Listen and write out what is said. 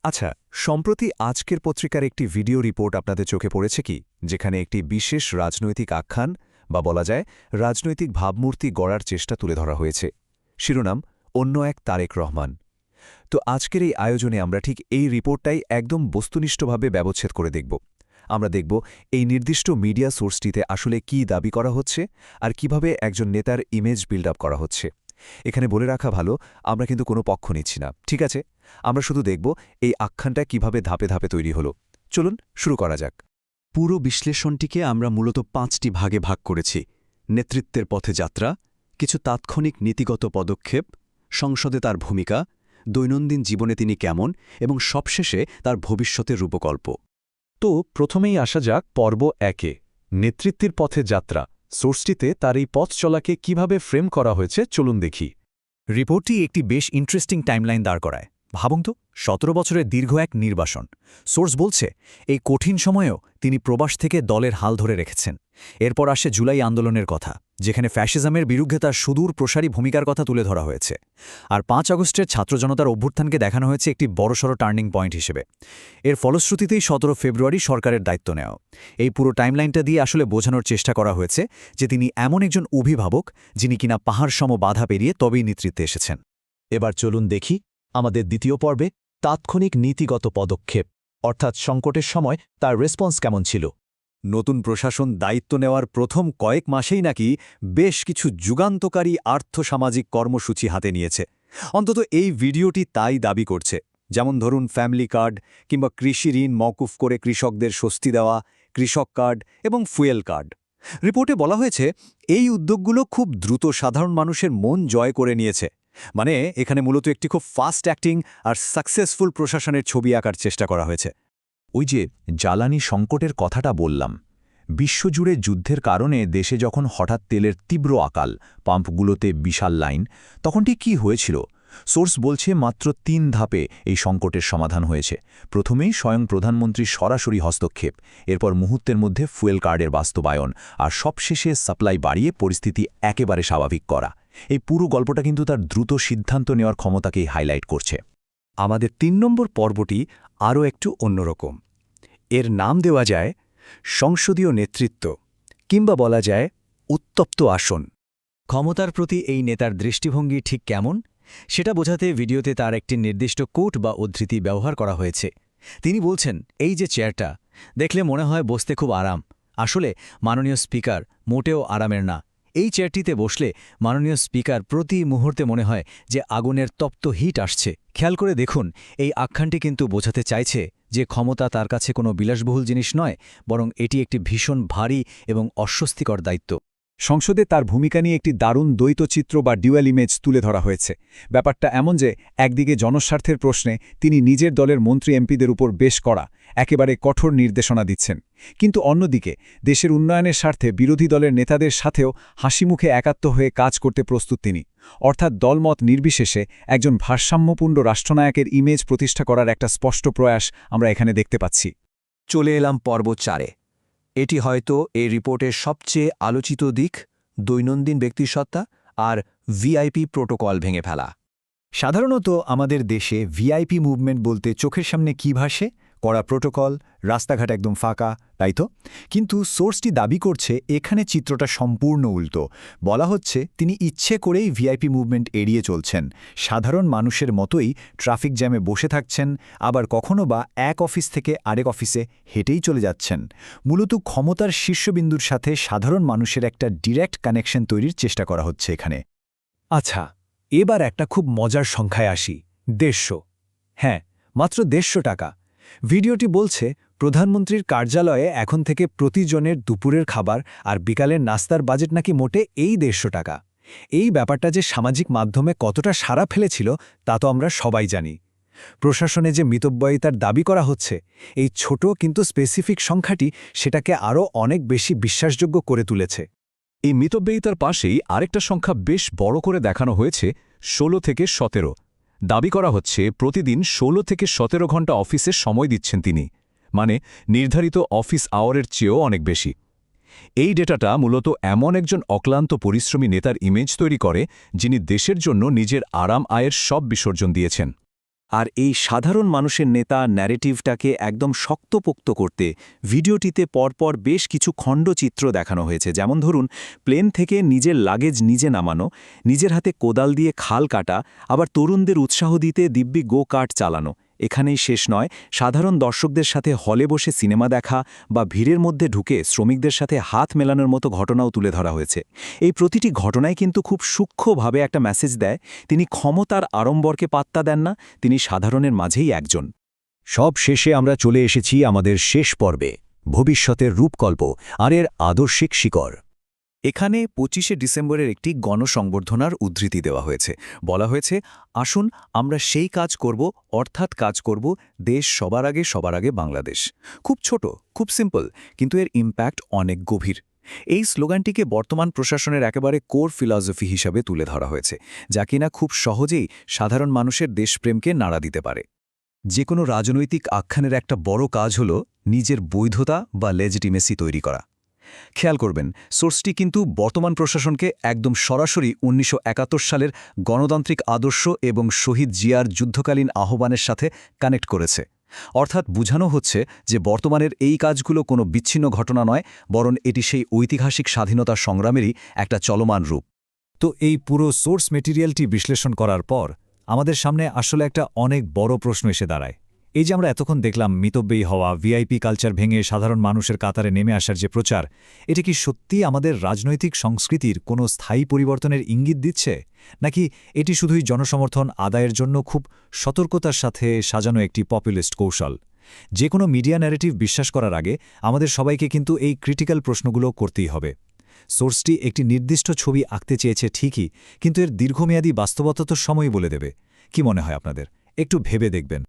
আচ্ছা, সম্প্রতি আজকের পত্রিকার একটি ভিডিও রিপোর্ট আপনাদের চোখে পড়েছে কি, যেখানে একটি বিশেষ রাজনৈতিক আখ্যান বা বলা যায় রাজনৈতিক ভাবমূর্তি গড়ার চেষ্টা তুলে ধরা হয়েছে। শিরোনাম অন্য এক তারেক রহমান। তো আজকের এই আয়োজনে আমরা ঠিক এই রিপোর্টটাই একদম বস্তুনিষ্ঠভাবে ব্যবচ্ছেদ করে দেখব। আমরা দেখব এই নির্দিষ্ট মিডিয়া সোর্সটিতে আসলে কি দাবি করা হচ্ছে আর কিভাবে একজন নেতার ইমেজ বিল্ড আপ করা হচ্ছে। এখানে বলে রাখা ভালো, আমরা কিন্তু কোনো পক্ষ নিচ্ছি না, ঠিক আছে? আমরা শুধু দেখব এই আখ্যানটা কিভাবে ধাপে ধাপে তৈরি হলো। চলুন শুরু করা যাক। পুরো বিশ্লেষণটিকে আমরা মূলত ৫টি ভাগে ভাগ করেছি: নেতৃত্বের পথে যাত্রা, কিছু তাৎক্ষণিক নীতিগত পদক্ষেপ, সংসদে তার ভূমিকা, দৈনন্দিন জীবনে তিনি কেমন এবং সবশেষে তার ভবিষ্যতের রূপকল্প। তো প্রথমেই আসা যাক পর্ব ১-এ, নেতৃত্বের পথে যাত্রা। সোর্সটিতে তার এই পথ চলাকে কিভাবে ফ্রেম করা হয়েছে চলুন দেখি। রিপোর্টটি একটি বেশ ইন্টারেস্টিং টাইমলাইন দাঁড় করায়। ভাবুন তো, ১৭ বছরের দীর্ঘ এক নির্বাসন। সোর্স বলছে এই কঠিন সময়েও তিনি প্রবাস থেকে দলের হাল ধরে রেখেছেন। এরপর আসে জুলাই আন্দোলনের কথা, যেখানে ফ্যাসিজমের বিরুদ্ধে তার সুদূর প্রসারী ভূমিকার কথা তুলে ধরা হয়েছে। আর ৫ আগস্টের ছাত্র জনতার অভ্যুত্থানকে দেখানো হয়েছে একটি বড়সড় টার্নিং পয়েন্ট হিসেবে। এর ফলশ্রুতিতেই ১৭ ফেব্রুয়ারি সরকারের দায়িত্ব নেওয়া। এই পুরো টাইমলাইনটা দিয়ে আসলে বোঝানোর চেষ্টা করা হয়েছে যে তিনি এমন একজন অভিভাবক যিনি কিনা পাহাড়সম বাধা পেরিয়ে তবেই নেতৃত্বে এসেছেন। এবার চলুন দেখি আমাদের দ্বিতীয় পর্বে তাৎক্ষণিক নীতিগত পদক্ষেপ, অর্থাৎ সংকটের সময় তার রেসপন্স কেমন ছিল। নতুন প্রশাসন দায়িত্ব নেওয়ার প্রথম কয়েক মাসেই নাকি বেশ কিছু যুগান্তকারী আর্থসামাজিক কর্মসূচি হাতে নিয়েছে। অন্তত এই ভিডিওটি তাই দাবি করছে। যেমন ধরুন ফ্যামিলি কার্ড কিংবা কৃষি ঋণ মওকুফ করে কৃষকদের স্বস্তি দেওয়া, কৃষক কার্ড এবং ফুয়েল কার্ড। রিপোর্টে বলা হয়েছে এই উদ্যোগগুলো খুব দ্রুত সাধারণ মানুষের মন জয় করে নিয়েছে। মানে এখানে মূলত একটি খুব ফাস্ট অ্যাক্টিং আর সাকসেসফুল প্রশাসনের ছবি আঁকার চেষ্টা করা হয়েছে। ওই যে জ্বালানি সংকটের কথাটা বললাম, বিশ্বজুড়ে যুদ্ধের কারণে দেশে যখন হঠাৎ তেলের তীব্র আকাল, পাম্পগুলোতে বিশাল লাইন, তখন ঠিক কী হয়েছিল? সোর্স বলছে মাত্র ৩ ধাপে এই সংকটের সমাধান হয়েছে। প্রথমেই স্বয়ং প্রধানমন্ত্রীর সরাসরি হস্তক্ষেপ, এরপর মুহূর্তের মধ্যে ফুয়েল কার্ডের বাস্তবায়ন, আর সবশেষে সাপ্লাই বাড়িয়ে পরিস্থিতি একেবারে স্বাভাবিক করা। এই পুরো গল্পটা কিন্তু তার দ্রুত সিদ্ধান্ত নেওয়ার ক্ষমতাকেই হাইলাইট করছে। আমাদের ৩ নম্বর পর্বটি আরও একটু অন্যরকম। এর নাম দেওয়া যায় সংসদীয় নেতৃত্ব, কিংবা বলা যায় উত্তপ্ত আসন। ক্ষমতার প্রতি এই নেতার দৃষ্টিভঙ্গি ঠিক কেমন, সেটা বোঝাতে ভিডিওতে তার একটি নির্দিষ্ট কোট বা উদ্ধৃতি ব্যবহার করা হয়েছে। তিনি বলছেন, এই যে চেয়ারটা দেখলে মনে হয় বসতে খুব আরাম, আসলে মাননীয় স্পিকার মোটেও আরামের না। এই চেয়ারটিতে বসলে মাননীয় স্পিকার প্রতি মুহূর্তে মনে হয় যে আগুনের তপ্ত হিট আসছে। খেয়াল করে দেখুন, এই আখ্যানটি কিন্তু বোঝাতে চাইছে যে ক্ষমতা তার কাছে কোনো বিলাসবহুল জিনিস নয়, বরং এটি একটি ভীষণ ভারী এবং অস্বস্তিকর দায়িত্ব। সংসদে তার ভূমিকা নিয়ে একটি দারুণ দ্বৈতচিত্র বা ডুয়াল ইমেজ তুলে ধরা হয়েছে। ব্যাপারটা এমন যে একদিকে জনস্বার্থের প্রশ্নে তিনি নিজের দলের মন্ত্রী এমপিদের উপর বেশ কড়া, একেবারে কঠোর নির্দেশনা দিচ্ছেন, কিন্তু অন্যদিকে দেশের উন্নয়নের স্বার্থে বিরোধী দলের নেতাদের সাথেও হাসিমুখে একাত্ম হয়ে কাজ করতে প্রস্তুত তিনি। অর্থাৎ দলমত নির্বিশেষে একজন ভারসাম্যপূর্ণ রাষ্ট্রনায়কের ইমেজ প্রতিষ্ঠা করার একটা স্পষ্ট প্রয়াস আমরা এখানে দেখতে পাচ্ছি। চলে এলাম পর্ব ৪-এ। এটি হয়তো এই রিপোর্টের সবচেয়ে আলোচিত দিক: দৈনন্দিন ব্যক্তিসত্তা আর ভিআইপি প্রোটোকল ভেঙে ফেলা। সাধারণত আমাদের দেশে ভিআইপি মুভমেন্ট বলতে চোখের সামনে কী ভাসে? কড়া প্রোটোকল, রাস্তাঘাট একদম ফাঁকা, তাই তো? কিন্তু সোর্সটি দাবি করছে এখানে চিত্রটা সম্পূর্ণ উল্টো। বলা হচ্ছে তিনি ইচ্ছে করেই ভিআইপি মুভমেন্ট এড়িয়ে চলছেন, সাধারণ মানুষের মতোই ট্রাফিক জ্যামে বসে থাকছেন, আবার কখনো বা এক অফিস থেকে আরেক অফিসে হেঁটেই চলে যাচ্ছেন। মূলত ক্ষমতার শীর্ষবিন্দুর সাথে সাধারণ মানুষের একটা ডিরেক্ট কানেকশন তৈরির চেষ্টা করা হচ্ছে এখানে। আচ্ছা, এবার একটা খুব মজার সংখ্যায় আসি, ১৫০। হ্যাঁ, মাত্র ১৫০ টাকা। ভিডিওটি বলছে প্রধানমন্ত্রীর কার্যালয়ে এখন থেকে প্রতিজনের দুপুরের খাবার আর বিকালের নাস্তার বাজেট নাকি মোটে এই ১৫০ টাকা। এই ব্যাপারটা যে সামাজিক মাধ্যমে কতটা সাড়া ফেলেছিল তা তো আমরা সবাই জানি। প্রশাসনে যে মিতব্যয়িতার দাবি করা হচ্ছে, এই ছোট কিন্তু স্পেসিফিক সংখ্যাটি সেটাকে আরও অনেক বেশি বিশ্বাসযোগ্য করে তুলেছে। এই মিতব্যয়িতার পাশেই আরেকটা সংখ্যা বেশ বড় করে দেখানো হয়েছে, ১৬ থেকে ১৭। দাবি করা হচ্ছে প্রতিদিন ১৬ থেকে ১৭ ঘণ্টা অফিসে সময় দিচ্ছেন তিনি, মানে নির্ধারিত অফিস আওয়ারের চেয়েও অনেক বেশি। এই ডেটাটা মূলত এমন একজন অক্লান্ত পরিশ্রমী নেতার ইমেজ তৈরি করে যিনি দেশের জন্য নিজের আরাম আয়ের সব বিসর্জন দিয়েছেন। আর এই সাধারণ মানুষের নেতা ন্যারেটিভটাকে একদম শক্তপোক্ত করতে ভিডিওটিতে পরপর বেশ কিছু খণ্ডচিত্র দেখানো হয়েছে, যেমন ধরুন প্লেন থেকে নিজের লাগেজ নিজে নামানো, নিজের হাতে কোদাল দিয়ে খাল কাটা, আবার তরুণদের উৎসাহ দিতে দিব্যি গো কার্ট চালানো। এখানেই শেষ নয়, সাধারণ দর্শকদের সাথে হলে বসে সিনেমা দেখা বা ভিড়ের মধ্যে ঢুকে শ্রমিকদের সাথে হাত মেলানোর মতো ঘটনাও তুলে ধরা হয়েছে। এই প্রতিটি ঘটনায় কিন্তু খুব সূক্ষ্মভাবে একটা মেসেজ দেয়, তিনি ক্ষমতার আড়ম্বরকে পাত্তা দেন না, তিনি সাধারণের মাঝেই একজন। সব শেষে আমরা চলে এসেছি আমাদের শেষ পর্বে, ভবিষ্যতের রূপকল্প আর এর আদর্শিক শিকড়। এখানে ২৫শে ডিসেম্বরের একটি গণসংবর্ধনার উদ্ধৃতি দেওয়া হয়েছে। বলা হয়েছে, আসুন আমরা সেই কাজ করব, অর্থাৎ কাজ করব দেশ সবার আগে বাংলাদেশ। খুব ছোট, খুব সিম্পল, কিন্তু এর ইম্প্যাক্ট অনেক গভীর। এই স্লোগানটিকে বর্তমান প্রশাসনের একেবারে কোর ফিলসফি হিসাবে তুলে ধরা হয়েছে, যা কিনা খুব সহজেই সাধারণ মানুষের দেশপ্রেমকে নাড়া দিতে পারে। যে কোনো রাজনৈতিক আখ্যানের একটা বড় কাজ হল নিজের বৈধতা বা লেজিটিমেসি তৈরি করা। খেয়াল করবেন, সোর্সটি কিন্তু বর্তমান প্রশাসনকে একদম সরাসরি ১৯৭১ সালের গণতান্ত্রিক আদর্শ এবং শহীদ জিয়ার যুদ্ধকালীন আহ্বানের সাথে কানেক্ট করেছে। অর্থাৎ বোঝানো হচ্ছে যে বর্তমানের এই কাজগুলো কোনো বিচ্ছিন্ন ঘটনা নয়, বরং এটি সেই ঐতিহাসিক স্বাধীনতা সংগ্রামেরই একটা চলমান রূপ। তো এই পুরো সোর্স মেটেরিয়ালটি বিশ্লেষণ করার পর আমাদের সামনে আসলে একটা অনেক বড় প্রশ্ন এসে দাঁড়ায়। এই যে আমরা এতক্ষণ দেখলাম মিতব্যয়ী হওয়া, ভিআইপি কালচার ভেঙে সাধারণ মানুষের কাতারে নেমে আসার যে প্রচার, এটা কি সত্যিই আমাদের রাজনৈতিক সংস্কৃতির কোনো স্থায়ী পরিবর্তনের ইঙ্গিত দিচ্ছে, নাকি এটি শুধুই জনসমর্থন আদায়ের জন্য খুব সতর্কতার সাথে সাজানো একটি পপুলিস্ট কৌশল? যে কোনো মিডিয়া ন্যারেটিভ বিশ্বাস করার আগে আমাদের সবাইকে কিন্তু এই ক্রিটিক্যাল প্রশ্নগুলো করতেই হবে। সোর্সটি একটি নির্দিষ্ট ছবি আঁকতে চেয়েছে ঠিকই, কিন্তু এর দীর্ঘমেয়াদী বাস্তবতা তো সময়ই বলে দেবে। কি মনে হয় আপনাদের? একটু ভেবে দেখবেন।